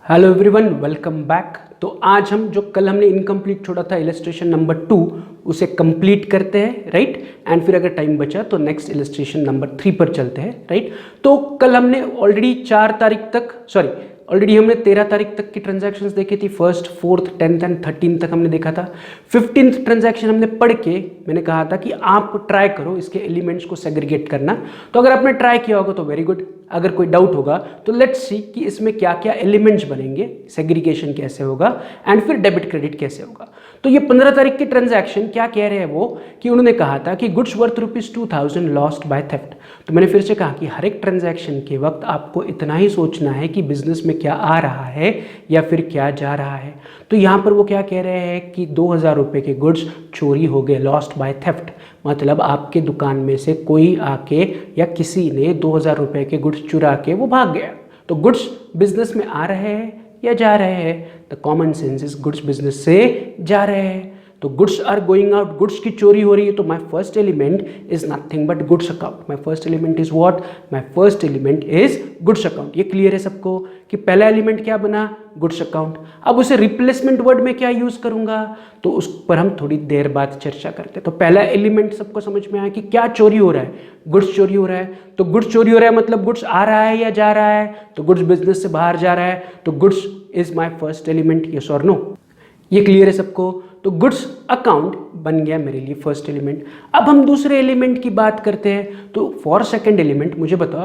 Hello everyone, welcome back. तो आज हम जो कल हमने इनकम्प्लीट छोड़ा था इलस्ट्रेशन नंबर 2 उसे कंप्लीट करते हैं, राइट। एंड फिर अगर टाइम बचा तो नेक्स्ट इलस्ट्रेशन नंबर 3 पर चलते हैं, राइट। तो कल हमने ऑलरेडी 13 तारीख तक की ट्रांजैक्शंस देखी थी। फर्स्ट, फोर्थ, 10th एंड 13 तक हमने देखा था। 15th ट्रांजैक्शन हमने पढ़ के मैंने कहा था कि आप ट्राई करो इसके एलिमेंट्स को सेग्रीगेट करना। तो अगर आपने ट्राई किया होगा तो वेरी गुड, अगर कोई डाउट होगा तो लेट्स सी कि इसमें क्या क्या एलिमेंट्स बनेंगे, सेग्रीगेशन कैसे होगा एंड फिर डेबिट क्रेडिट कैसे होगा। तो ये 15 तारीख की ट्रांजैक्शन क्या कह रहे हैं वो कि उन्होंने कहा था कि goods worth ₹2000 lost by theft. तो मैंने फिर से कहा कि हर एक ट्रांजैक्शन के वक्त आपको इतना ही सोचना है कि बिजनेस में क्या आ रहा है या फिर क्या जा रहा है। तो यहाँ पर वो क्या कह रहे हैं कि 2000 रुपये के गुड्स चोरी हो गए, लॉस्ट बाय थेफ्ट। मतलब आपके दुकान में से कोई आके या किसी ने 2000 रुपये के गुड्स चुरा के वो भाग गया। तो गुड्स बिजनेस में आ रहे हैं या जा रहे हैं? The common sense is goods business से जा रहे हैं। तो goods are going out, goods की चोरी हो रही है। तो my first element is nothing but goods account. My first element is what? My first element is goods account. ये क्लियर है सबको कि पहला एलिमेंट क्या बना? Goods account. अब उसे रिप्लेसमेंट वर्ड में क्या यूज करूंगा तो उस पर हम थोड़ी देर बाद चर्चा करते हैं। तो पहला एलिमेंट सबको समझ में आया कि क्या चोरी हो रहा है? गुड्स चोरी हो रहा है। तो गुड्स चोरी हो रहा है मतलब गुड्स आ रहा है या जा रहा है? तो गुड्स बिजनेस से बाहर जा रहा है। तो goods is my first element, yes और नो? ये क्लियर है सबको? तो गुड्स अकाउंट बन गया मेरे लिए फर्स्ट एलिमेंट। अब हम दूसरे एलिमेंट की बात करते हैं। तो फॉर सेकंड एलिमेंट मुझे बताओ,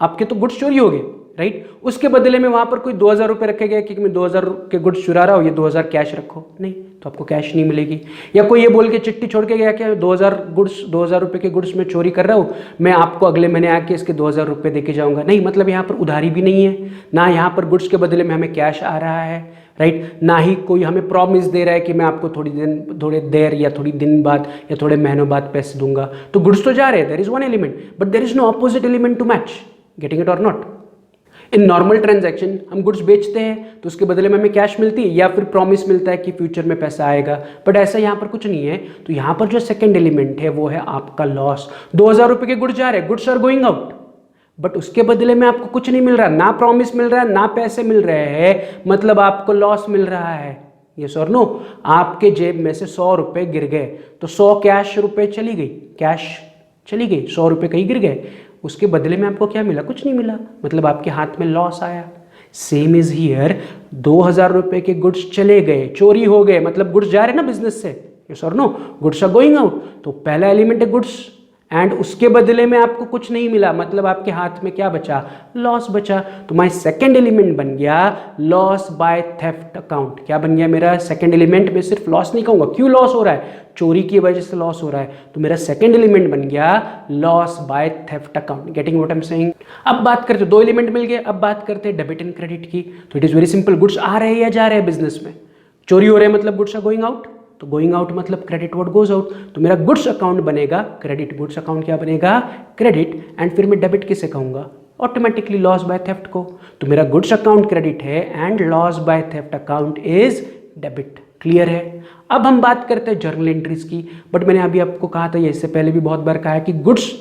आपके तो गुड्स चोरी हो गए, राइट। उसके बदले में वहां पर कोई 2000 रुपये रखे गए कि मैं 2000 के गुड्स चुरा रहा हूँ, ये 2000 कैश रखो। नहीं, तो आपको कैश नहीं मिलेगी। या कोई ये बोल के चिट्ठी छोड़ के गया कि 2000 रुपये के गुड्स में चोरी कर रहा हूँ, मैं आपको अगले महीने आके इसके 2000 रुपये दे के जाऊंगा। नहीं, मतलब यहाँ पर उधारी भी नहीं है ना, यहाँ पर गुड्स के बदले में हमें कैश आ रहा है, राइट। ना ही कोई हमें प्रॉमिस दे रहा है कि मैं आपको थोड़ी देर या थोड़ी दिन बाद या थोड़े महीनों बाद पैसे दूंगा। तो गुड्स तो जा रहे हैं, there is one element but there is no opposite element to match. Getting it और नॉट? इन नॉर्मल ट्रांजैक्शन हम गुड्स बेचते हैं तो उसके बदले में हमें कैश मिलती है या फिर प्रॉमिस मिलता है कि फ्यूचर में पैसा आएगा, बट ऐसा यहाँ पर कुछ नहीं है। तो यहाँ पर जो सेकंड एलिमेंट है वो है आपका लॉस। 2000 रुपये के गुड्स जा रहे हैं, goods are going out, but उसके बदले में आपको कुछ नहीं मिल रहा, ना प्रॉमिस मिल रहा है ना पैसे मिल रहे हैं, मतलब आपको लॉस मिल रहा है। यस और नो? आपके जेब में से 100 रुपये गिर गए तो 100 कैश रुपये चली गई, कैश चली गई, 100 रुपये कहीं गिर गए। उसके बदले में आपको क्या मिला? कुछ नहीं मिला, मतलब आपके हाथ में लॉस आया। सेम इज हियर, 2000 रुपये के गुड्स चले गए, चोरी हो गए, मतलब गुड्स जा रहे हैं ना बिजनेस से। यस और no? Goods are going out. तो पहला एलिमेंट है गुड्स एंड उसके बदले में आपको कुछ नहीं मिला, मतलब आपके हाथ में क्या बचा? लॉस बचा। तो माय सेकंड एलिमेंट बन गया लॉस बाय थेफ्ट अकाउंट। क्या बन गया मेरा सेकंड एलिमेंट? में सिर्फ लॉस नहीं कहूंगा, क्यों लॉस हो रहा है? चोरी की वजह से लॉस हो रहा है। तो मेरा सेकंड एलिमेंट बन गया loss by theft account. Getting what I am saying? अब बात करते हैं, 2 एलिमेंट मिल गए, अब बात करते हैं डेबिट एंड क्रेडिट की। तो it is very simple, goods आ रहे हैं या जा रहे हैं बिजनेस में? चोरी हो रहे हैं मतलब गुड्स आर गोइंग आउट, तो गोइंग आउट मतलब क्रेडिट वर्ड गोज आउट। तो मेरा गुड्स अकाउंट बनेगा क्रेडिट, गुड्स अकाउंट क्या बनेगा? क्रेडिट। एंड फिर मैं डेबिट किसे कहूंगा? ऑटोमेटिकली लॉस बाय थेफ्ट को। तो मेरा गुड्स अकाउंट क्रेडिट है and loss by theft account is debit. Clear है? अब हम बात करते हैं जर्नल एंट्रीज की, बट मैंने अभी आपको कहा था, ये इससे पहले भी बहुत बार कहा है कि गुड्स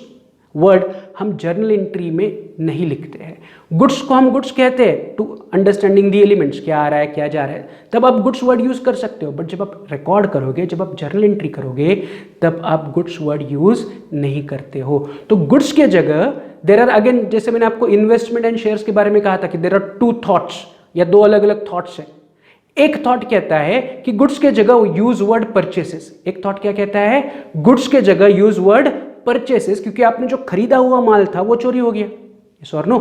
वर्ड हम जर्नल एंट्री में नहीं लिखते हैं। गुड्स को हम गुड्स कहते हैं टू अंडरस्टैंडिंग दी एलिमेंट्स, क्या आ रहा है क्या जा रहा है, तब आप गुड्स वर्ड यूज कर सकते हो। बट जब आप रिकॉर्ड करोगे, जब आप जर्नल एंट्री करोगे, तब आप गुड्स वर्ड यूज नहीं करते हो। तो गुड्स के जगह देयर आर, अगेन जैसे मैंने आपको इन्वेस्टमेंट एंड शेयर्स के बारे में कहा था कि देयर आर 2 थॉट्स या 2 अलग अलग थॉट्स है। एक थॉट कहता है कि गुड्स के जगह यूज वर्ड परचेसेस। एक थॉट क्या कहता है? गुड्स के जगह यूज वर्ड परचेसेस, क्योंकि आपने जो खरीदा हुआ माल था वो चोरी हो गया। यस और नो?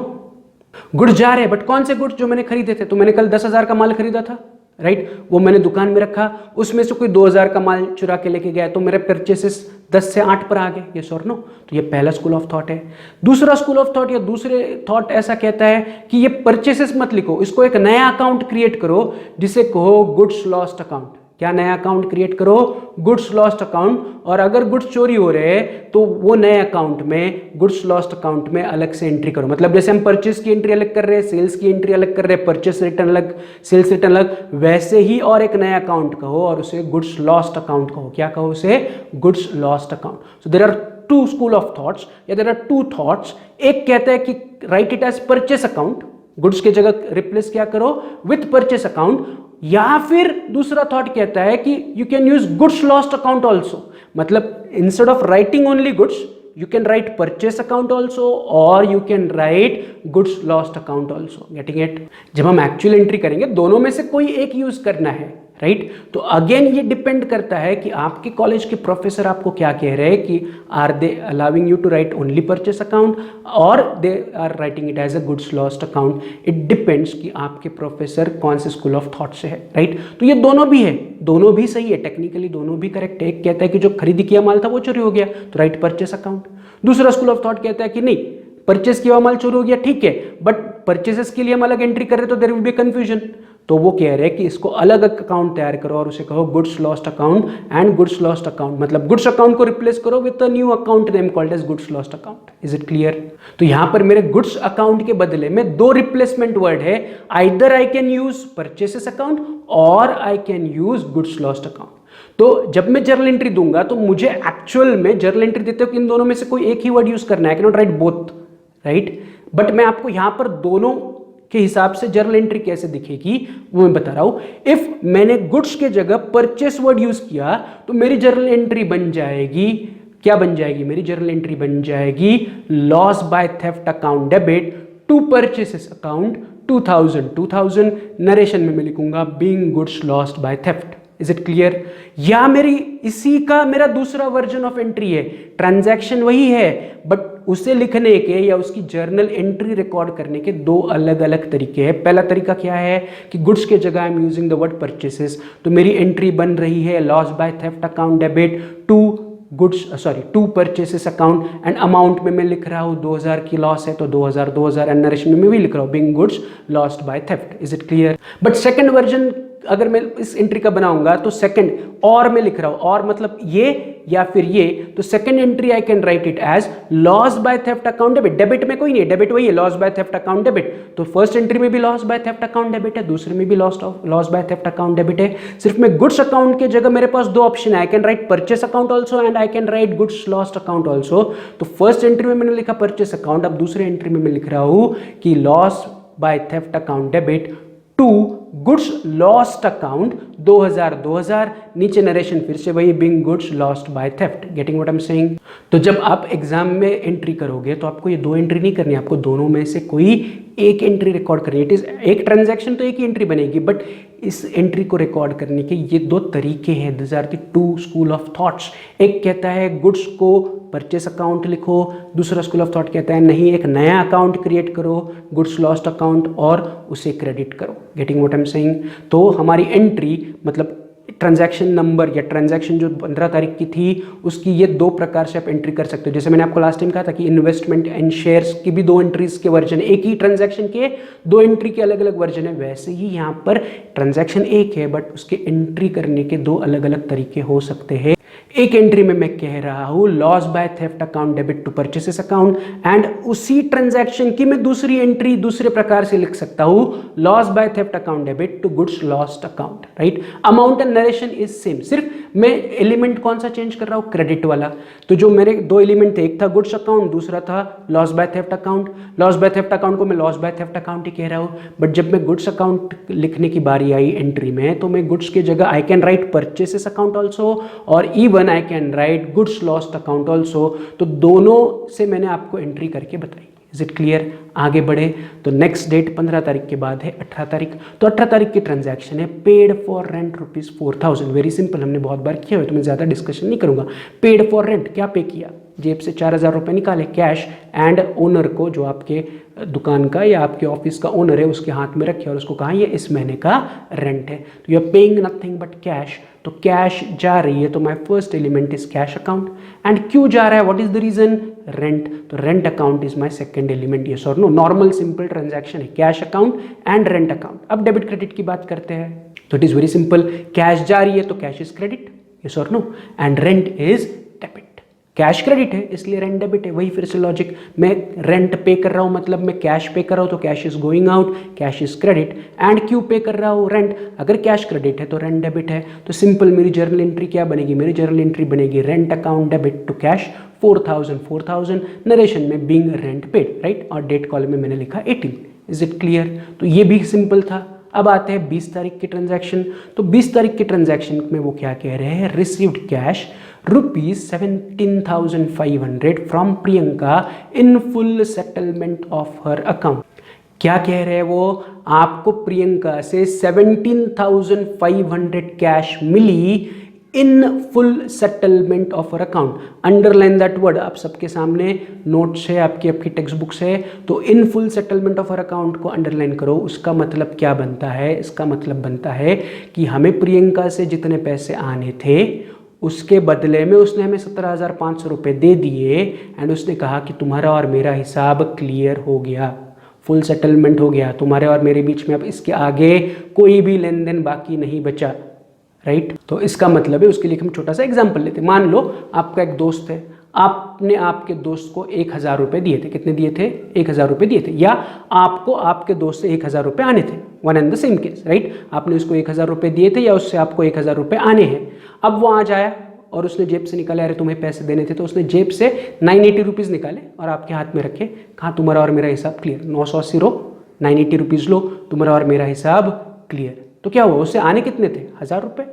गुड्स जा रहे हैं, बट कौन से गुड्स? जो मैंने खरीदे थे। तो मैंने कल 10,000 का माल खरीदा था, राइट। वो मैंने दुकान में रखा, उसमें से कोई 2000 का माल चुरा के लेके गया, तो मेरे परचेसेस 10 से 8 पर आ गए। यस और नो? तो ये पहला स्कूल ऑफ थॉट है। दूसरा स्कूल ऑफ थॉट या दूसरे थॉट ऐसा कहता है कि ये परचेसेस मत लिखो, इसको एक नया अकाउंट क्रिएट करो जिसे कहो गुड्स लॉस्ट अकाउंट। क्या नया अकाउंट क्रिएट करो? Goods lost account. और अगर गुड्स चोरी हो रहे हैं तो वो नए अकाउंट में, गुड्स लॉस्ट अकाउंट में अलग से एंट्री करो। मतलब जैसे हम परचेस की एंट्री अलग कर रहे हैं, सेल्स की एंट्री अलग कर रहे हैं, परचेस रिटर्न अलग, सेल्स रिटर्न अलग, वैसे ही और एक नया अकाउंट कहो और उसे गुड्स लॉस्ट अकाउंट कहो। क्या कहो उसे? Goods lost account. So there are 2 school of thoughts या देयर आर 2 थॉट्स। एक कहता है कि write it as purchase account, goods के जगह रिप्लेस क्या करो, विथ परचेस अकाउंट। या फिर दूसरा थॉट कहता है कि you can use goods lost account also, मतलब instead of writing only goods you can write purchase account also or you can write goods lost account also. Getting it? जब हम actual entry करेंगे दोनों में से कोई एक यूज करना है, राइट? तो अगेन ये डिपेंड करता है कि आपके कॉलेज के प्रोफेसर आपको क्या कह रहे हैं कि are they allowing you to write only purchase account और they are writing it as a goods lost account. It depends कि आपके प्रोफेसर कौन से स्कूल ऑफ थॉट से है, राइट? तो ये दोनों भी है, दोनों भी सही है, टेक्निकली दोनों भी करेक्ट है। एक कहता है कि जो खरीदी किया माल था वो चोरी हो गया तो राइट परचेस अकाउंट। दूसरा स्कूल ऑफ थॉट कहता है कि नहीं, परचेस किया हुआ माल चोरी हो गया, ठीक है, बट परचेसेस के लिए हम अलग एंट्री कर रहे तो देयर विल बी कंफ्यूजन। तो वो कह रहे हैं कि इसको अलग अकाउंट तैयार करो और उसे कहो goods lost account and goods lost account, मतलब गुड्स अकाउंट को रिप्लेस करो with a new account name called as goods lost account. Is it clear? तो यहां पर मेरे गुड्स अकाउंट के बदले में दो रिप्लेसमेंट वर्ड है, either I can use purchases account और I can use goods lost account. तो जब मैं जर्नल एंट्री दूंगा तो मुझे एक्चुअल में जर्नल एंट्री देते हो कि इन दोनों में से कोई एक ही वर्ड यूज करना है, I can not right both, right? But मैं आपको यहां पर दोनों के हिसाब से जर्नल एंट्री कैसे दिखेगी वो मैं बता रहा हूं। इफ मैंने गुड्स के जगह परचेस वर्ड यूज किया तो मेरी जर्नल एंट्री बन जाएगी, क्या बन जाएगी? मेरी जर्नल एंट्री बन जाएगी loss by theft account debit to purchases account 2000 narration में मैं लिखूंगा being goods lost by theft. Is it clear? या मेरी इसी का मेरा दूसरा वर्जन ऑफ एंट्री है, ट्रांजैक्शन वही है बट उसे लिखने के या उसकी जर्नल एंट्री रिकॉर्ड करने के दो अलग अलग तरीके हैं। पहला तरीका क्या है कि गुड्स के जगह I am using the word purchases, तो मेरी एंट्री बन रही है loss by theft account debit to purchases account and amount में मैं लिख रहा हूं 2000 की लॉस है तो 2000 एंड नरेशन में भी लिख रहा हूं being goods lost by theft. Is it clear? But second version अगर मैं इस एंट्री का बनाऊंगा तो सेकंड और मैं लिख रहा हूं, और मतलब ये या फिर ये, तो second entry I can write it as loss by theft account debit. Debit में कोई नहीं है, डेबिट वही है, loss by theft account debit. तो फर्स्ट एंट्री में भी loss by theft account debit है, दूसरे में भी loss by theft account debit है। सिर्फ मैं गुड्स अकाउंट के जगह मेरे पास दो ऑप्शन है, आई can right purchase account also and I can write goods lost account also. तो फर्स्ट एंट्री में मैंने लिखा परचेस अकाउंट, अब दूसरे एंट्री में मैं लिख रहा हूं कि loss by theft account debit to goods lost account 2000 नीचे नरेशन फिर से वही being goods lost by theft. Getting what I am saying? तो जब आप एग्जाम में एंट्री करोगे तो आपको ये दो एंट्री नहीं करनी, आपको दोनों में से कोई एक एंट्री रिकॉर्ड करनी है। इट इज एक ट्रांजैक्शन तो एक ही एंट्री बनेगी, बट इस एंट्री को रिकॉर्ड करने के ये दो तरीके हैं। This are the two school of thoughts. एक कहता है गुड्स को परचेस अकाउंट लिखो, दूसरा स्कूल ऑफ थॉट कहता है नहीं, एक नया अकाउंट क्रिएट करो गुड्स लॉस्ट अकाउंट और उसे क्रेडिट करो। Getting what I am saying? तो हमारी एंट्री मतलब ट्रांजैक्शन नंबर या ट्रांजैक्शन जो 15 तारीख की थी उसकी ये दो प्रकार से आप एंट्री कर सकते हो। जैसे मैंने आपको लास्ट टाइम कहा था कि इन्वेस्टमेंट एंड शेयर्स की भी दो एंट्रीज के वर्जन है, एक ही ट्रांजैक्शन के दो एंट्री के अलग अलग वर्जन है। वैसे ही यहाँ पर ट्रांजैक्शन एक है बट उसके एंट्री करने के दो अलग अलग तरीके हो सकते हैं। एक एंट्री में मैं कह रहा हूं loss by theft account debit to purchases account and उसी ट्रांजैक्शन की मैं दूसरी एंट्री दूसरे प्रकार से लिख सकता हूं loss by theft account debit to goods lost account, right? Amount and narration is same, सिर्फ मैं एलिमेंट कौन सा चेंज कर रहा हूं? क्रेडिट वाला। तो जो मेरे दो एलिमेंट थे, एक था गुड्स अकाउंट, दूसरा था loss by theft account. Loss by theft account को मैं लॉस बाय थेफ्ट अकाउंट ही कह रहा हूं, बट जब मैं गुड्स अकाउंट लिखने की बारी आई एंट्री में तो मैं गुड्स की जगह I can write purchases account also और even I can write goods lost account also. तो दोनों से मैंने आपको एंट्री करके बताई। Is it clear? आगे बढ़े तो नेक्स्ट डेट 15 तारीख के बाद है 18 तारीख। तो 18 तारीख की ट्रांजैक्शन है paid for rent ₹4000। Very simple, हमने बहुत बार किया हुआ तो मैं ज़्यादा डिस्कशन नहीं करूंगा। पेड फॉर रेंट, क्या पे किया? जेब से 4000 रुपये निकाले कैश एंड ओनर को, जो आपके दुकान का या आपके ऑफिस का ओनर है, उसके हाथ में रखे और उसको कहा ये इस महीने का रेंट है। तो you are paying nothing but cash. तो कैश जा रही है तो my first element is cash account and क्यों जा रहा है? What is the reason? Rent. तो rent account is my second element. Yes और नो? नॉर्मल सिंपल ट्रांजैक्शन है, cash account and rent account. अब डेबिट क्रेडिट की बात करते हैं तो it is very simple, cash जा रही है तो कैश इज क्रेडिट, यस और no? And rent is debit. Cash credit है इसलिए रेंट डेबिट है। वही फिर से लॉजिक, मैं रेंट पे कर रहा हूँ मतलब मैं कैश पे कर रहा हूँ तो cash is going out, cash is credit. And क्यों पे कर रहा हूँ? रेंट। अगर कैश क्रेडिट है तो रेंट डेबिट है। तो सिंपल मेरी जर्नल एंट्री क्या बनेगी? मेरी जर्नल एंट्री बनेगी rent account debit to cash 4000 narration में बीइंग रेंट पेड, राइट? और डेट कॉलम में मैंने लिखा 18। Is it clear? तो ये भी सिंपल था। अब आते हैं 20 तारीख के ट्रांजैक्शन। तो 20 तारीख के ट्रांजैक्शन में वो क्या कह रहे हैं, received cash ₹17,500 from Priyanka in full settlement of her account. क्या कह रहे हैं वो, आपको प्रियंका से 17,500 कैश मिली in full settlement of her account. Underline that word, आप सबके सामने नोट्स है, आपकी टेक्स्ट बुक्स है, तो इन full settlement of her account को अंडरलाइन करो। उसका मतलब क्या बनता है, इसका मतलब बनता है कि हमें प्रियंका से जितने पैसे आने थे उसके बदले में उसने हमें 17,500 रुपये दे दिए एंड उसने कहा कि तुम्हारा और मेरा हिसाब क्लियर हो गया, फुल सेटलमेंट हो गया, तुम्हारे और मेरे बीच में अब इसके आगे कोई भी लेन देन बाकी नहीं बचा, राइट। तो इसका मतलब है, उसके लिए हम छोटा सा एग्जांपल लेते हैं। मान लो आपका एक दोस्त है, आपने आपके दोस्त को 1,000 रुपये दिए थे। कितने दिए थे? 1,000 रुपये दिए थे। या आपको आपके दोस्त से 1,000 रुपये आने थे, one and the same case, right. आपने उसको 1,000 रुपये दिए थे या उससे आपको 1,000 रुपये आने हैं। अब वो आज आया और उसने जेब से निकाले, अरे तुम्हें पैसे देने थे, तो उसने जेब से 980 रुपीज़ निकाले और आपके हाथ में रखे, कहा तुम्हारा और मेरा हिसाब क्लियर, 980 980 रुपीज़ लो, तुम्हारा और मेरा हिसाब क्लियर। तो क्या हुआ, उससे आने कितने थे? 1,000 रुपये,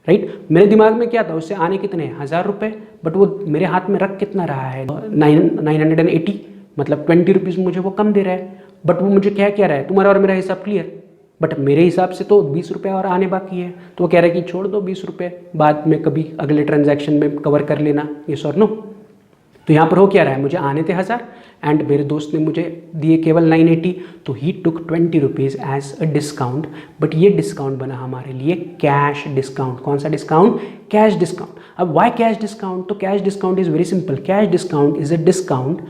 राइट। मेरे दिमाग में क्या था, उससे आने कितने हैं? 1,000 रुपये, बट वो मेरे हाथ में रख कितना रहा है? 980, मतलब 20 रुपीज़ मुझे वो कम दे रहा है, बट वो मुझे क्या कह रहा है, तुम्हारा और मेरा हिसाब क्लियर। बट मेरे हिसाब से तो 20 रुपये और आने बाकी है, तो वो कह रहा है कि छोड़ दो 20 रुपये, बाद में कभी अगले ट्रांजैक्शन में कवर कर लेना, यस और नो। तो यहाँ पर हो क्या रहा है, मुझे आने थे 1,000 एंड मेरे दोस्त ने मुझे दिए केवल 980, तो he took 20 rupees as a discount. But ये डिस्काउंट बना हमारे लिए कैश डिस्काउंट। कौन सा डिस्काउंट? Cash discount. अब वाई कैश डिस्काउंट? तो cash discount is very simple. Cash discount is a discount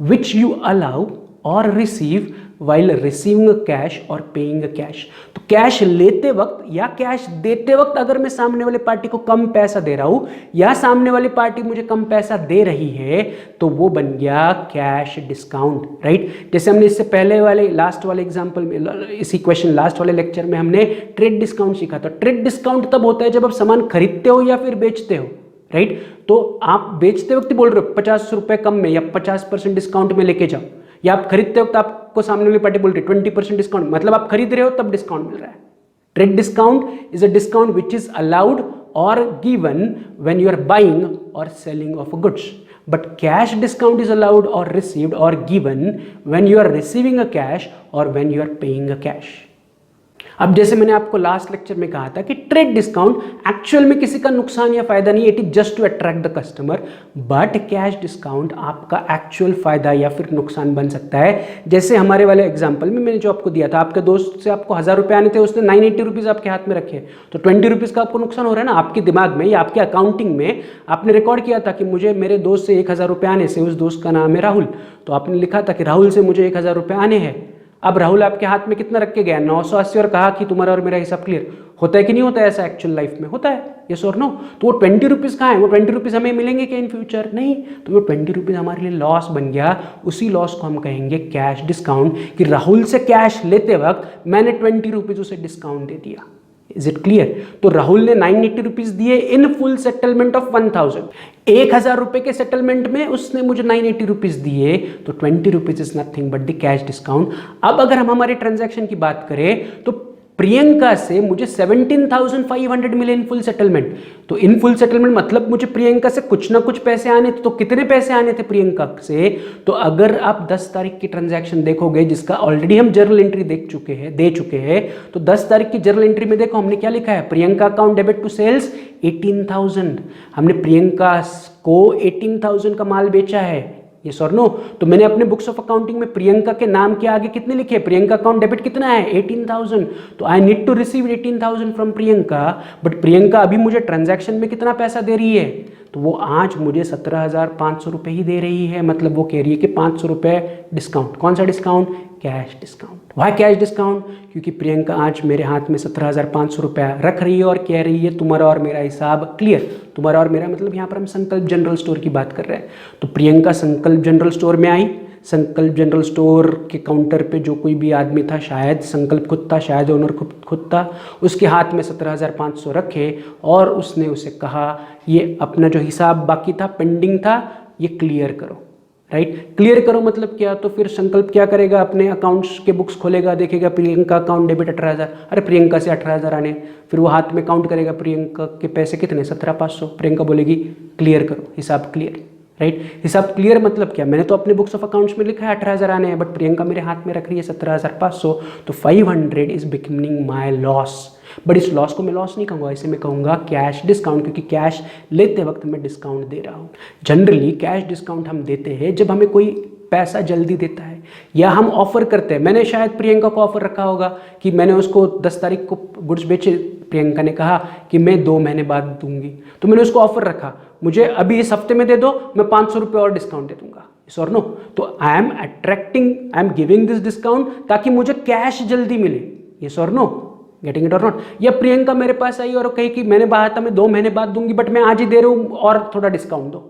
which you allow और रिसीव वाइल रिसीविंग कैश और पेइंग कैश। तो कैश लेते वक्त या कैश देते वक्त अगर मैं सामने वाली पार्टी को कम पैसा दे रहा हूं या सामने वाली पार्टी मुझे कम पैसा दे रही है, तो वो बन गया कैश डिस्काउंट, राइट। जैसे हमने इससे पहले वाले लास्ट वाले एग्जांपल में, इसी क्वेश्चन लास्ट वाले लेक्चर में हमने ट्रेड डिस्काउंट सीखा था। ट्रेड डिस्काउंट तब होता है जब आप सामान खरीदते हो या फिर बेचते हो, राइट। तो आप बेचते वक्त बोल रहे हो 50 रुपये कम में या 50% डिस्काउंट में लेके जाओ, या आप खरीदते वक्त आपको सामने वाली पार्टी बोल रही है 20% डिस्काउंट, मतलब आप खरीद रहे हो तब डिस्काउंट मिल रहा है। Trade discount is a discount which is allowed और given when you are buying और selling of goods, but cash discount is allowed और रिसीव्ड और given when you are receiving a cash और when you are paying a cash. अब जैसे मैंने आपको last lecture में कहा था कि ट्रेड डिस्काउंट एक्चुअल में किसी का नुकसान या फायदा नहीं, it is just to attract the customer, but cash discount आपका एक्चुअल फायदा या फिर नुकसान बन सकता है। जैसे हमारे वाले एग्जांपल में मैंने जो आपको दिया था, आपके दोस्त से आपको 1,000 रुपये आने थे, उसने 980 रुपीज़ आपके हाथ में रखे, तो 20 रुपीज़ का आपको नुकसान हो रहा है ना। आपके दिमाग में या आपके अकाउंटिंग में आपने रिकॉर्ड किया था कि मुझे मेरे दोस्त से 1,000 रुपये आने से, उस दोस्त का नाम है राहुल, तो आपने लिखा था कि राहुल से मुझे 1,000 रुपये आने हैं। अब राहुल आपके हाथ में कितना रख के गया? 980, और कहा कि तुम्हारा और मेरा हिसाब क्लियर। होता है कि नहीं होता है ऐसा एक्चुअल लाइफ में? होता है, यस और नो। तो वो 20 रुपीज़ कहाँ है? वो 20 रुपीज़ हमें मिलेंगे क्या इन फ्यूचर? नहीं। तो वो 20 रुपीज़ हमारे लिए लॉस बन गया, उसी लॉस को हम कहेंगे कैश डिस्काउंट, कि राहुल से कैश लेते वक्त मैंने 20 रुपीज़ उसे डिस्काउंट दे दिया। Is it clear? तो राहुल ने 980 रुपीज़ दिए इन फुल सेटलमेंट ऑफ 1,000। 1,000 रुपये के सेटलमेंट में उसने मुझे 980 रुपीज़ दिए, तो 20 rupees is nothing but the cash discount. अब अगर हम हमारे ट्रांजैक्शन की बात करें तो प्रियंका से मुझे 17,500 मिले इन फुल सेटलमेंट। तो इन फुल सेटलमेंट मतलब मुझे प्रियंका से कुछ ना कुछ पैसे आने थे। तो कितने पैसे आने थे प्रियंका से? तो अगर आप 10 तारीख की ट्रांजैक्शन देखोगे, जिसका ऑलरेडी हम जर्नल एंट्री दे चुके हैं, तो 10 तारीख की जर्नल एंट्री में देखो हमने क्या लिखा है, Priyanka account debit to sales 18,000। हमने प्रियंका को 18,000 का माल बेचा है, यस और नो। तो मैंने अपने बुक्स ऑफ अकाउंटिंग में प्रियंका के नाम के आगे कितने लिखे? प्रियंका अकाउंट डेबिट कितना है? 18,000। तो I need to receive 18,000 from Priyanka, but Priyanka अभी मुझे ट्रांजैक्शन में कितना पैसा दे रही है? तो वो आज मुझे 17,500 रुपये ही दे रही है, मतलब वो कह रही है कि 500 रुपये डिस्काउंट। कौन सा discount? Cash discount. Why cash discount? क्योंकि प्रियंका आज मेरे हाथ में 17,500 रुपया रख रही है और कह रही है तुम्हारा और मेरा हिसाब क्लियर। तुम्हारा और मेरा मतलब यहाँ पर हम संकल्प जनरल स्टोर की बात कर रहे हैं। तो प्रियंका संकल्प जनरल स्टोर में आई। संकल्प जनरल स्टोर के काउंटर पे जो कोई भी आदमी था, शायद संकल्प खुद था, शायद ओनर खुद था, उसके हाथ में 17,500 रखे और उसने उसे कहा ये अपना जो हिसाब बाकी था, पेंडिंग था, ये क्लियर करो। राइट। क्लियर करो मतलब क्या, तो फिर संकल्प क्या करेगा, अपने अकाउंट्स के बुक्स खोलेगा, देखेगा प्रियंका अकाउंट डेबिट 18,000, अरे प्रियंका से 18,000 आने, फिर वो हाथ में काउंट करेगा प्रियंका के पैसे कितने 17,500, प्रियंका बोलेगी क्लियर करो, हिसाब क्लियर, राइट। हिसाब क्लियर मतलब क्या, मैंने तो अपने बुक्स ऑफ अकाउंट्स में लिखा है 18,000 आने हैं, बट प्रियंका मेरे हाथ में रख रही है 17,500, तो 500 is becoming my loss. But इस लॉस को मैं लॉस नहीं कहूँगा, इसे मैं कहूँगा कैश डिस्काउंट, क्योंकि कैश लेते वक्त मैं डिस्काउंट दे रहा हूँ। जनरली कैश डिस्काउंट हम देते हैं जब हमें कोई पैसा जल्दी देता है या हम ऑफर करते हैं। मैंने शायद प्रियंका को ऑफर रखा होगा कि मैंने उसको 10 तारीख को गुड्स बेचे, प्रियंका ने कहा कि मैं 2 महीने बाद दूंगी, तो मैंने उसको ऑफर रखा, मुझे अभी इस हफ्ते में दे दो, मैं 500 रुपये और डिस्काउंट दे दूंगा, यस और नो। तो I am attracting, I am giving this discount ताकि मुझे कैश जल्दी मिले, यस और नो, गेटिंग इट और नॉट। या प्रियंका मेरे पास आई और कही कि मैंने कहा था मैं 2 महीने बाद दूंगी, बट मैं आज ही दे रहा हूँ और थोड़ा डिस्काउंट दो,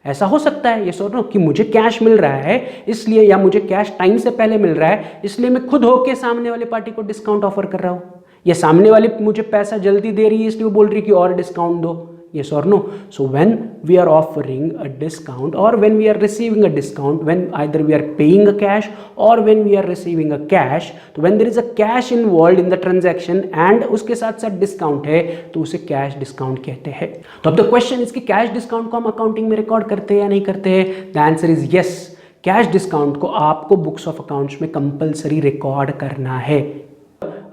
ऐसा हो सकता है, यस और नो, कि मुझे कैश मिल रहा है इसलिए, या मुझे कैश टाइम से पहले मिल रहा है इसलिए मैं खुद होके सामने वाले पार्टी को डिस्काउंट ऑफर कर रहा हूँ, या सामने वाली मुझे पैसा जल्दी दे रही है इसलिए वो बोल रही है कि और डिस्काउंट दो, yes or no. So when we are offering a discount or when we are receiving a discount, when either we are paying a cash or when we are receiving a cash, तो when there is a cash involved in the transaction and उसके साथ साथ discount है तो उसे cash discount कहते हैं। तो अब द क्वेश्चन इज कि कैश डिस्काउंट को हम अकाउंटिंग में रिकॉर्ड करते हैं या नहीं करते हैं। The answer is yes, cash discount को आपको बुक्स ऑफ अकाउंट्स में कंपलसरी रिकॉर्ड करना है,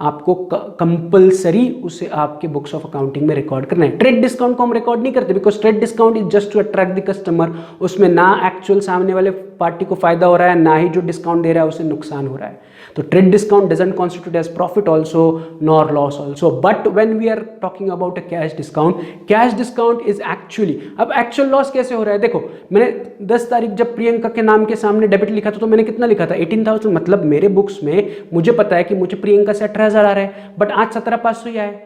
आपको कंपलसरी उसे आपके बुक्स ऑफ अकाउंटिंग में रिकॉर्ड करना है। ट्रेड डिस्काउंट को हम रिकॉर्ड नहीं करते because trade discount is just to attract the customer, उसमें ना एक्चुअल सामने वाले पार्टी को फायदा हो रहा है, ना ही जो डिस्काउंट दे रहा है उसे नुकसान हो रहा है। तो trade discount doesn't constitute as profit also nor loss also, but when we are talking about a cash discount is actually, अब एक्चुअल लॉस कैसे हो रहा है, देखो मैंने 10 तारीख जब प्रियंका के नाम के सामने डेबिट लिखा था तो मैंने कितना लिखा था 18,000, मतलब मेरे बुक्स में मुझे पता है कि मुझे प्रियंका से 18,000 आ रहा है, बट आज 17,500 ही आए,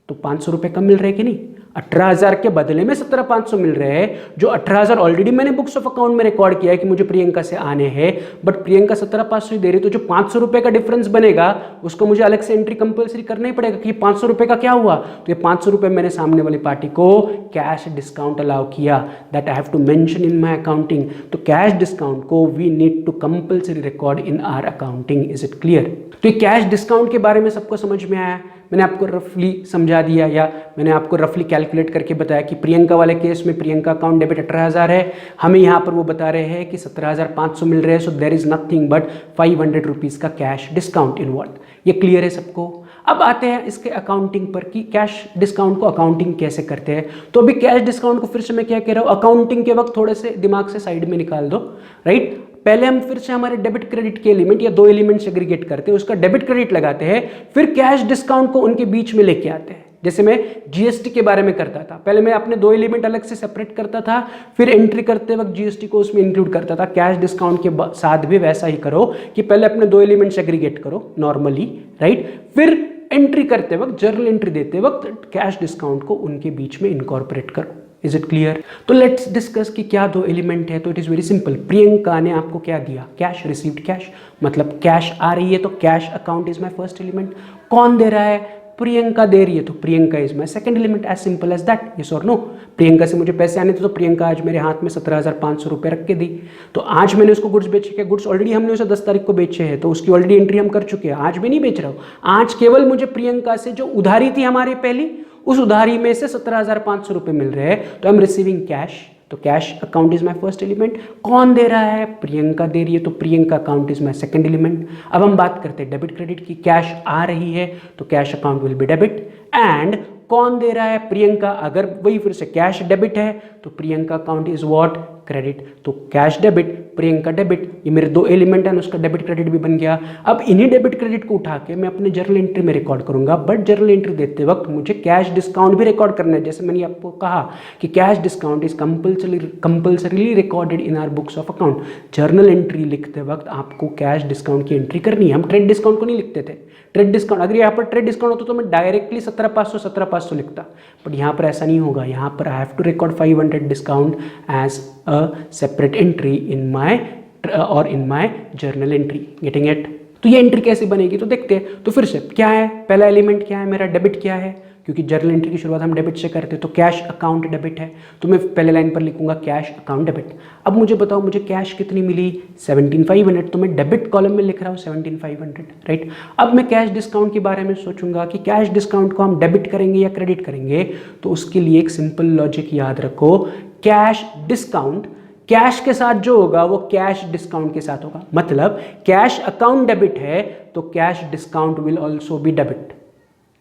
तो 500 रुपए कम मिल रहे हैं कि नहीं। 18,000 के बदले में 17,500 मिल रहे हैं, जो 18,000 ऑलरेडी मैंने बुक्स ऑफ अकाउंट में रिकॉर्ड किया है कि मुझे प्रियंका से आने हैं, बट प्रियंका 17,500 ही दे रही, तो जो 500 रुपए का डिफरेंस बनेगा उसको मुझे अलग से एंट्री कंपलसरी करना ही पड़ेगा कि 500 रुपए का क्या हुआ, तो ये 500 रुपए मैंने सामने वाली पार्टी को कैश डिस्काउंट अलाउ किया, that I have to mention in my accounting. तो कैश डिस्काउंट को we need to compulsory record in our accounting, is it clear. तो ये कैश डिस्काउंट के बारे में सबको समझ में आया, मैंने आपको रफली समझा दिया या मैंने आपको रफली कैलकुलेट करके बताया कि प्रियंका वाले केस में प्रियंका अकाउंट डेबिट 18,000 है, हमें यहाँ पर वो बता रहे हैं कि 17,500 मिल रहे हैं, so there is nothing but 500 rupees का कैश डिस्काउंट इन्वॉल्व। ये क्लियर है सबको। अब आते हैं इसके अकाउंटिंग पर कि कैश डिस्काउंट को अकाउंटिंग कैसे करते हैं। तो अभी कैश डिस्काउंट को फिर से मैं क्या कह रहा हूँ, अकाउंटिंग के वक्त थोड़े से दिमाग से साइड में निकाल दो, राइट। पहले हम फिर से हमारे डेबिट क्रेडिट के एलिमेंट या 2 एलिमेंट सेग्रीगेट करते हैं, उसका डेबिट क्रेडिट लगाते हैं, फिर कैश डिस्काउंट को उनके बीच में लेके आते हैं, जैसे मैं जीएसटी के बारे में करता था। पहले मैं अपने 2 एलिमेंट अलग से सेपरेट करता था, फिर एंट्री करते वक्त जीएसटी को उसमें इंक्लूड करता था। कैश डिस्काउंट के साथ भी वैसा ही करो कि पहले अपने 2 एलिमेंट सेग्रीगेट करो नॉर्मली, राइट, फिर एंट्री करते वक्त, जर्नल एंट्री देते वक्त कैश डिस्काउंट को उनके बीच में इनकॉर्पोरेट करो। Is it clear. तो लेट्स डिस्कस कि क्या 2 एलिमेंट है। तो it is very simple, Priyanka ने आपको क्या दिया, कैश, रिसीव्ड कैश, मतलब कैश आ रही है तो cash account is my first element. कौन दे रहा है, प्रियंका दे रही है तो Priyanka is my second element, as simple as that, yes और नो। प्रियंका से मुझे पैसे आने थे तो प्रियंका आज मेरे हाथ में 17,500 रुपये रख के दी, तो आज मैंने उसको गुड्स बेचे के, गुड्स ऑलरेडी हमने उसे 10 तारीख को बेचे हैं तो उसकी ऑलरेडी एंट्री हम कर चुके हैं, आज मैं नहीं बेच रहा हूँ। आज केवल मुझे प्रियंका से जो उधारी थी हमारी पहली, उस उधारी में से 17,500 रुपये मिल रहे हैं, तो आई एम रिसीविंग कैश, तो cash account is my first element. कौन दे रहा है, प्रियंका दे रही है तो Priyanka account is my second element. अब हम बात करते हैं डेबिट क्रेडिट की, कैश आ रही है तो cash account will be debit, and कौन दे रहा है, प्रियंका, अगर वही फिर से कैश डेबिट है तो Priyanka account is what, credit. तो कैश डेबिट, प्रियंका डेबिट, ये मेरे 2 एलिमेंट हैं, उसका डेबिट क्रेडिट भी बन गया। अब इन्हीं डेबिट क्रेडिट को उठा के मैं अपने जर्नल एंट्री में रिकॉर्ड करूंगा, बट जर्नल एंट्री देते वक्त मुझे कैश डिस्काउंट भी रिकॉर्ड करना है। जैसे मैंने आपको कहा कि cash discount is compulsorily recorded in our books of account. Journal entry लिखते वक्त आपको कैश डिस्काउंट की एंट्री करनी है। हम ट्रेड डिस्काउंट को नहीं लिखते थे। ट्रेड डिस्काउंट, अगर यहाँ पर ट्रेड डिस्काउंट होता तो मैं डायरेक्टली 17,500 लिखता, बट यहाँ पर ऐसा नहीं होगा। यहाँ पर I have to record 500 discount as a separate entry in my journal entry, getting it. तो ये एंट्री कैसे बनेगी तो देखते हैं। तो फिर से क्या है, पहला एलिमेंट क्या है मेरा, डेबिट क्या है, क्योंकि जर्नल एंट्री की शुरुआत हम डेबिट से करते हैं, तो कैश अकाउंट डेबिट है, तो मैं पहले लाइन पर लिखूंगा कैश अकाउंट डेबिट। अब मुझे बताओ मुझे कैश कितनी मिली 17,500, तो मैं डेबिट कॉलम में लिख रहा हूँ 17,500, राइट। अब मैं कैश डिस्काउंट के बारे में सोचूंगा कि कैश डिस्काउंट को हम डेबिट करेंगे या क्रेडिट करेंगे, तो उसके लिए एक सिंपल लॉजिक याद रखो, कैश डिस्काउंट कैश के साथ जो होगा वो कैश डिस्काउंट के साथ होगा। मतलब कैश अकाउंट डेबिट है तो cash discount will also be debit.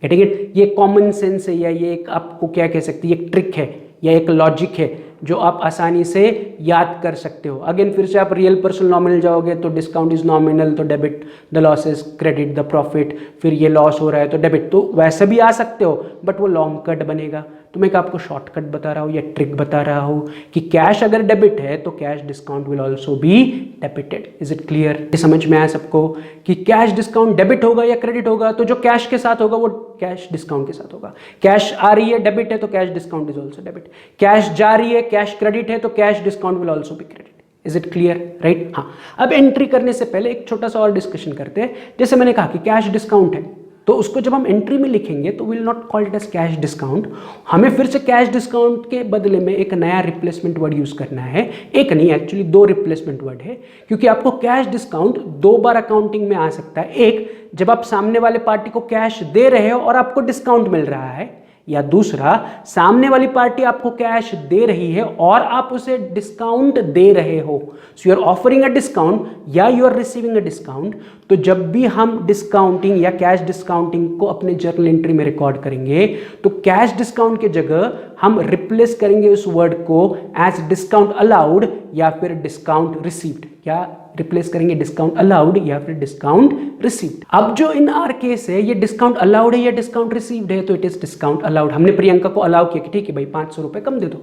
ठीक है, ये कॉमन सेंस है, या ये एक आपको क्या कह सकते हैं, एक ट्रिक है या एक लॉजिक है जो आप आसानी से याद कर सकते हो। अगेन फिर से आप रियल पर्सन नॉमिनल जाओगे तो डिस्काउंट इज नॉमिनल, तो debit the losses, credit the profit, फिर ये लॉस हो रहा है तो डेबिट, तो वैसे भी आ सकते हो बट वो लॉन्ग कट बनेगा। तो मैं आपको शॉर्टकट बता रहा हूँ या ट्रिक बता रहा हूँ कि कैश अगर डेबिट है तो cash discount will also be debited. Is it clear? ये समझ में आया सबको कि कैश डिस्काउंट डेबिट होगा या क्रेडिट होगा, तो जो कैश के साथ होगा वो कैश डिस्काउंट के साथ होगा। कैश आ रही है डेबिट है तो cash discount is also debit, cash जा रही है कैश क्रेडिट है तो cash discount will also be credit. Is it clear? Right. हाँ, अब एंट्री करने से पहले एक छोटा सा और डिस्कशन करते हैं। जैसे मैंने कहा कि कैश डिस्काउंट है, तो उसको जब हम एंट्री में लिखेंगे तो will not call it as cash discount, हमें फिर से कैश डिस्काउंट के बदले में एक नया रिप्लेसमेंट वर्ड यूज करना है। एक नहीं, एक्चुअली दो रिप्लेसमेंट वर्ड है, क्योंकि आपको कैश डिस्काउंट दो बार अकाउंटिंग में आ सकता है। एक, जब आप सामने वाले पार्टी को कैश दे रहे हो और आपको डिस्काउंट मिल रहा है, या दूसरा, सामने वाली पार्टी आपको कैश दे रही है और आप उसे डिस्काउंट दे रहे हो। So you are offering a discount या you are receiving a discount. तो जब भी हम डिस्काउंटिंग या कैश डिस्काउंटिंग को अपने जर्नल एंट्री में रिकॉर्ड करेंगे तो कैश डिस्काउंट की जगह हम रिप्लेस करेंगे उस वर्ड को एज डिस्काउंट अलाउड या फिर डिस्काउंट रिसीव्ड, या रिप्लेस करेंगे डिस्काउंट अलाउड या फिर डिस्काउंट रिसीव्ड। अब जो इन आर केस है ये डिस्काउंट अलाउड है या डिस्काउंट रिसीव्ड है, तो इट इज डिस्काउंट अलाउड। हमने प्रियंका को अलाउ किया कि ठीक है भाई 500 रुपए कम दे दो,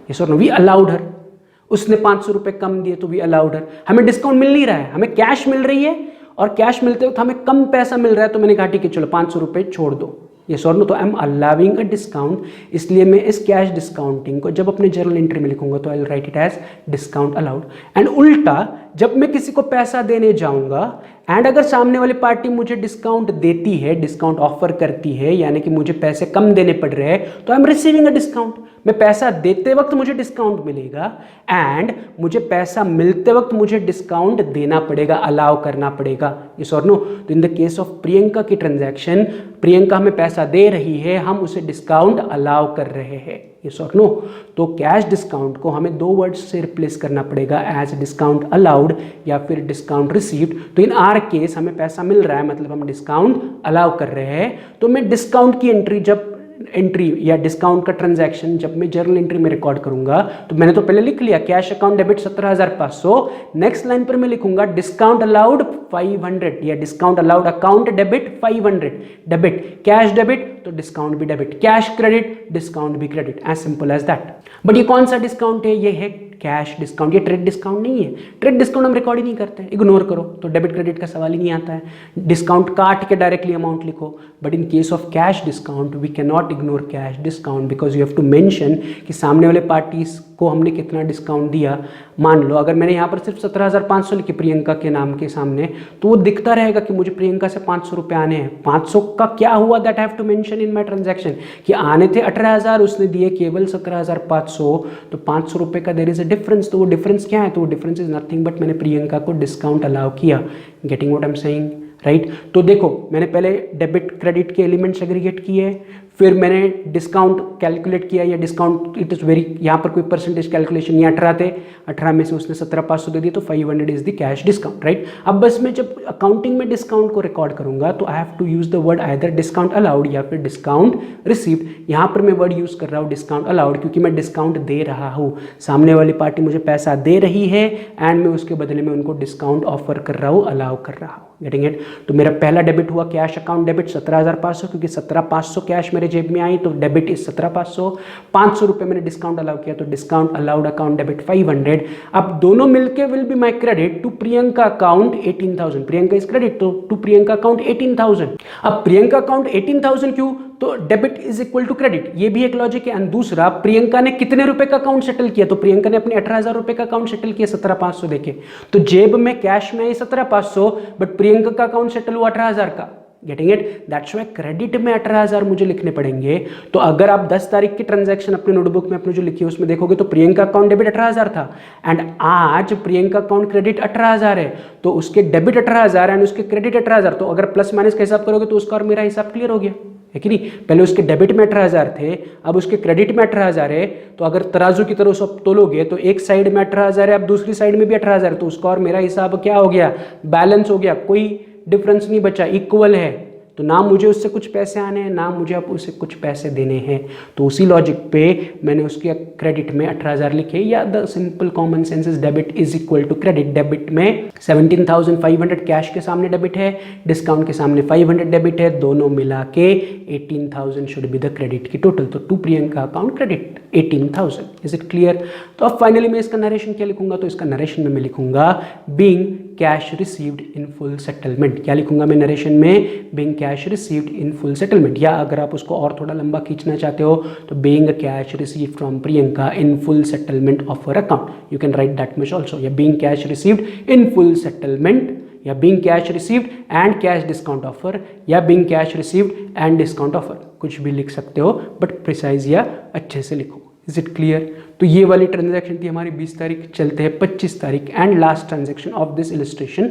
यस और नो, वी अलाउड हर। उसने 500 रुपए कम दिए तो वी अलाउड हर। हमें डिस्काउंट मिल नहीं रहा है, हमें कैश मिल रही है और कैश मिलते वक्त हमें कम पैसा मिल रहा है, तो मैंने कहा ठीक है चलो 500 रुपए छोड़ दो, यस और नो, तो I am allowing a discount. इसलिए मैं इस कैश डिस्काउंटिंग को जब अपने जर्नल एंट्री में लिखूंगा तो I will write it as discount allowed. And उल्टा, जब मैं किसी को पैसा देने जाऊंगा एंड अगर सामने वाली पार्टी मुझे डिस्काउंट देती है, डिस्काउंट ऑफर करती है, यानी कि मुझे पैसे कम देने पड़ रहे हैं, तो I am receiving a discount. मैं पैसा देते वक्त मुझे डिस्काउंट मिलेगा एंड मुझे पैसा मिलते वक्त मुझे डिस्काउंट देना पड़ेगा, अलाउ करना पड़ेगा, यस और नो। तो in the case of Priyanka की ट्रांजैक्शन, प्रियंका हमें पैसा दे रही है, हम उसे डिस्काउंट अलाउ कर रहे हैं, यस और नो। तो कैश डिस्काउंट को हमें दो वर्ड्स से रिप्लेस करना पड़ेगा, एज डिस्काउंट अलाउड या फिर डिस्काउंट रिसीव्ड। तो इन आर केस हमें पैसा मिल रहा है, मतलब हम डिस्काउंट अलाउ कर रहे हैं। तो मैं डिस्काउंट की एंट्री या डिस्काउंट का ट्रांजैक्शन जब मैं जर्नल एंट्री में रिकॉर्ड करूंगा, तो मैंने तो पहले लिख लिया cash account debit 17,500, next line पर मैं लिखूंगा डिस्काउंट अलाउड 500 या discount allowed account debit 500। Debit cash debit तो डिस्काउंट भी डेबिट, कैश क्रेडिट डिस्काउंट भी credit, as simple as that. But ये कौन सा डिस्काउंट है? ये है कैश डिस्काउंट, ये ट्रेड डिस्काउंट नहीं है। ट्रेड डिस्काउंट हम रिकॉर्ड ही नहीं करते, इग्नोर करो, तो डेबिट क्रेडिट का सवाल ही नहीं आता है। डिस्काउंट काट के डायरेक्टली अमाउंट लिखो। But in case of cash discount we can not ignore cash discount, because you have to mention कि सामने वाले पार्टीज को हमने कितना डिस्काउंट दिया। मान लो अगर मैंने यहाँ पर सिर्फ 17,500 लिखे प्रियंका के नाम के सामने, तो वो दिखता रहेगा कि मुझे प्रियंका से 500 रुपये आने हैं। 500 का क्या हुआ, that I have to mention in my transaction, कि आने थे 18,000, उसने दिए केवल 17,500, तो 500 रुपये का देयर इज अ डिफरेंस। तो वो डिफरेंस क्या है? तो वो डिफरेंस इज नथिंग बट मैंने प्रियंका को डिस्काउंट अलाउ किया। Getting what I am saying, right? तो देखो मैंने पहले डेबिट क्रेडिट के एलिमेंट्स एग्रीगेट किए, फिर मैंने डिस्काउंट कैलकुलेट किया, या डिस्काउंट इट इज़ वेरी, यहाँ पर कोई परसेंटेज कैलकुलेशन, ये 18 थे, 18 में से उसने 17,500 दे दिए, तो 500 is the cash discount, right? अब बस मैं जब अकाउंटिंग में डिस्काउंट को रिकॉर्ड करूंगा तो I have to use the word either discount allowed या फिर डिस्काउंट रिसीव्ड। यहाँ पर मैं वर्ड यूज कर रहा हूँ डिस्काउंट अलाउड, क्योंकि मैं डिस्काउंट दे रहा हूँ, सामने वाली पार्टी मुझे पैसा दे रही है एंड मैं उसके बदले में उनको डिस्काउंट ऑफर कर रहा हूँ, अलाउ कर रहा हूँ। Getting it? तो मेरा पहला डेबिट हुआ कैश अकाउंट डेबिट 17,500, क्योंकि 17,500 कैश मेरे जेब में आई, तो डेबिट इज 17,500। 500 रुपये मैंने डिस्काउंट अलाउ किया, तो डिस्काउंट अलाउड अकाउंट डेबिट 500। अब दोनों मिलके will be my credit to Priyanka account 18,000। Priyanka is credit, तो टू प्रियंका अकाउंट 18,000। अब प्रियंका अकाउंट 18,000 क्यों? तो debit is equal to credit, ये भी एक लॉजिक है। एंड दूसरा, प्रियंका ने कितने रुपए का अकाउंट सेटल किया? तो प्रियंका ने अपने 18,000 रुपए का अकाउंट सेटल किया 17,500 देके, तो जेब में कैश में आई 17,500, बट प्रियंका का अकाउंट सेटल हुआ 18,000 का। Getting it? That's why credit में 18,000 मुझे लिखने पड़ेंगे। तो अगर आप 10 तारीख की ट्रांजैक्शन अपने नोटबुक में अपने जो लिखी है उसमें देखोगे तो प्रियंका अकाउंट डेबिट 18,000 था एंड आज प्रियंका अकाउंट क्रेडिट 18,000 है, तो उसके डेबिट 18,000 एंड उसके क्रेडिट 18,000। तो अगर प्लस माइनस का हिसाब करोगे तो उसका और मेरा हिसाब क्लियर हो गया, है कि नहीं? पहले उसके डेबिट में 18,000 थे, अब उसके क्रेडिट में 18,000 है। तो अगर तराजू की तरह सब तोलोगे तो एक साइड में 18,000 है, अब दूसरी साइड में भी 18,000, तो उसका और मेरा हिसाब क्या हो गया? बैलेंस हो गया, कोई डिफरेंस नहीं बचा, इक्वल है। तो ना मुझे उससे कुछ पैसे आने हैं ना मुझे अब उसे कुछ पैसे देने हैं। तो उसी लॉजिक पे मैंने उसके क्रेडिट में 18,000 लिखे, या the simple common sense is debit is equal to credit. Debit में 17,500 कैश के सामने डेबिट है, डिस्काउंट के सामने 500 डेबिट है, दोनों मिला के 18,000 शुड बी द क्रेडिट की टोटल। तो to Priyanka account credit 18,000। Is it clear? तो अब फाइनली मैं इसका नरेशन क्या लिखूंगा? तो इसका नरेशन में मैं लिखूंगा being cash received in full settlement. क्या लिखूंगा मैं नरेशन में? Being cash received in full settlement. या अगर आप उसको और थोड़ा लंबा खींचना चाहते हो तो being cash received from Priyanka in full settlement of her account, you can write that much also. या being cash received in full settlement, या being cash received and cash discount offer, या being cash received and discount offer, कुछ भी लिख सकते हो but precise या अच्छे से लिखो। Is it clear? तो ये वाली ट्रांजैक्शन थी हमारी 20 तारीख। चलते हैं 25 तारीख and last transaction of this illustration.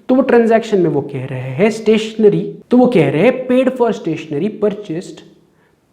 तो वो ट्रांजैक्शन में वो कह रहे हैं स्टेशनरी, तो वो कह रहे हैं paid for stationery purchased,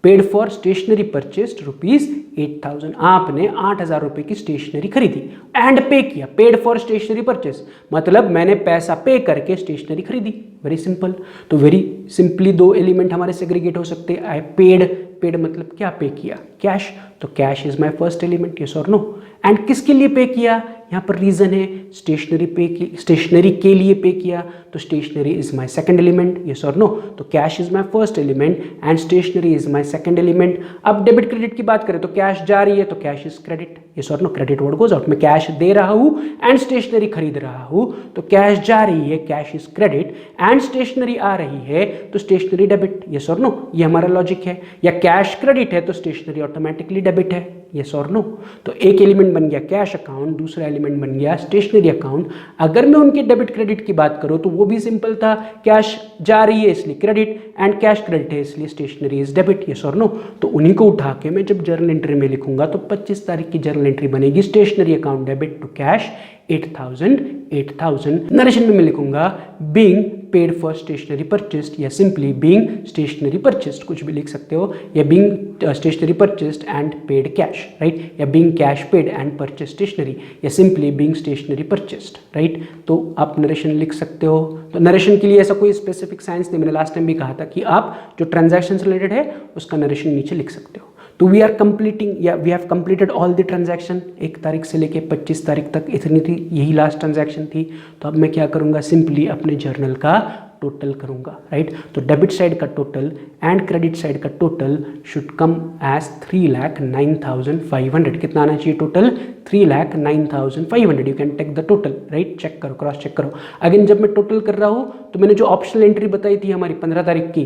paid for stationery purchased ₹8,000। आपने 8,000 रुपए की स्टेशनरी खरीदी एंड पे किया। पेड फॉर स्टेशनरी परचेस मतलब मैंने पैसा पे करके स्टेशनरी खरीदी। Very simple. तो वेरी सिंपली दो एलिमेंट हमारे सेग्रीगेट हो सकते हैं। आई पेड, पेड मतलब क्या पे किया? कैश। तो cash is my first element, yes और नो? एंड किसके लिए पे किया? यहाँ पर रीजन है स्टेशनरी पे की, स्टेशनरी के लिए पे किया, तो stationery is my second element, yes और नो? तो cash is my first element and stationery is my second element. अब डेबिट क्रेडिट की बात करें तो कैश जा रही है तो कैश इज क्रेडिट, यस और no? Credit word goes out. मैं कैश दे रहा हूँ एंड स्टेशनरी खरीद रहा हूँ तो कैश जा रही है, cash is credit, and stationery आ रही है तो स्टेशनरी डेबिट, यस और नो? ये हमारा लॉजिक है। या कैश क्रेडिट है तो स्टेशनरी ऑटोमेटिकली डेबिट है, यस और नो? तो एक एलिमेंट बन गया कैश अकाउंट, दूसरा एलिमेंट बन गया स्टेशनरी अकाउंट। अगर मैं उनके डेबिट क्रेडिट की बात करूं तो वो भी सिंपल था, कैश जा रही है इसलिए क्रेडिट एंड कैश क्रेडिट है इसलिए स्टेशनरी इज डेबिट, यस और नो? तो उन्हीं को उठा के मैं जब जर्नल एंट्री में लिखूंगा तो 25 तारीख की जर्नल एंट्री बनेगी stationery account debit to cash 8,000। Narration में मैं लिखूंगा being paid for stationery purchased, या सिंपली बीइंग स्टेशनरी परचेस्ड, कुछ भी लिख सकते हो, या being stationery purchased and paid cash, right? या being cash paid and purchase stationery, या simply being stationery purchased, right? तो आप नरेशन लिख सकते हो। तो नरेशन के लिए ऐसा कोई स्पेसिफिक साइंस नहीं, मैंने लास्ट टाइम भी कहा था कि आप जो ट्रांजैक्शन से रिलेटेड है उसका नरेशन नीचे लिख सकते हो। तो वी आर कंप्लीटिंग, या we have completed all the transaction. 1 तारीख से लेके 25 तारीख तक इतनी थी, यही लास्ट ट्रांजैक्शन थी। तो अब मैं क्या करूँगा? सिंपली अपने जर्नल का टोटल करूँगा, राइट? तो डेबिट साइड का टोटल एंड क्रेडिट साइड का टोटल शुड कम एज 3,09,500। कितना आना चाहिए total? 3,09,500। You can take the total, right? Check करो, क्रॉस चेक करो। अगेन जब मैं टोटल कर रहा हूँ तो मैंने जो ऑप्शनल एंट्री बताई थी हमारी 15 तारीख की,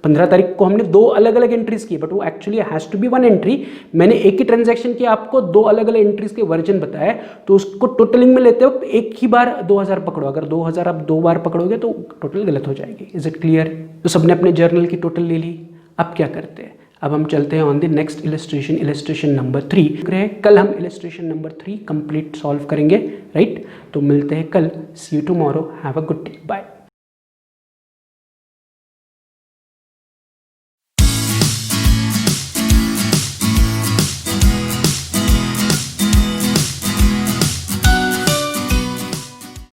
15 तारीख को हमने 2 अलग अलग एंट्रीज की, बट वो actually has to be 1 entry. मैंने एक ही ट्रांजैक्शन की आपको 2 अलग अलग एंट्रीज के वर्जन बताए, तो उसको टोटलिंग में लेते वक्त एक ही बार 2,000 पकड़ो। अगर 2,000 आप 2 बार पकड़ोगे तो टोटल गलत हो जाएगी। Is it clear? तो सबने अपने जर्नल की टोटल ले ली। अब क्या करते हैं? अब हम चलते हैं on the next illustration, illustration number 3। कल हम इलस्ट्रेशन नंबर 3 कंप्लीट सॉल्व करेंगे, राइट? तो मिलते हैं कल। See you tomorrow. Have a good day. Bye.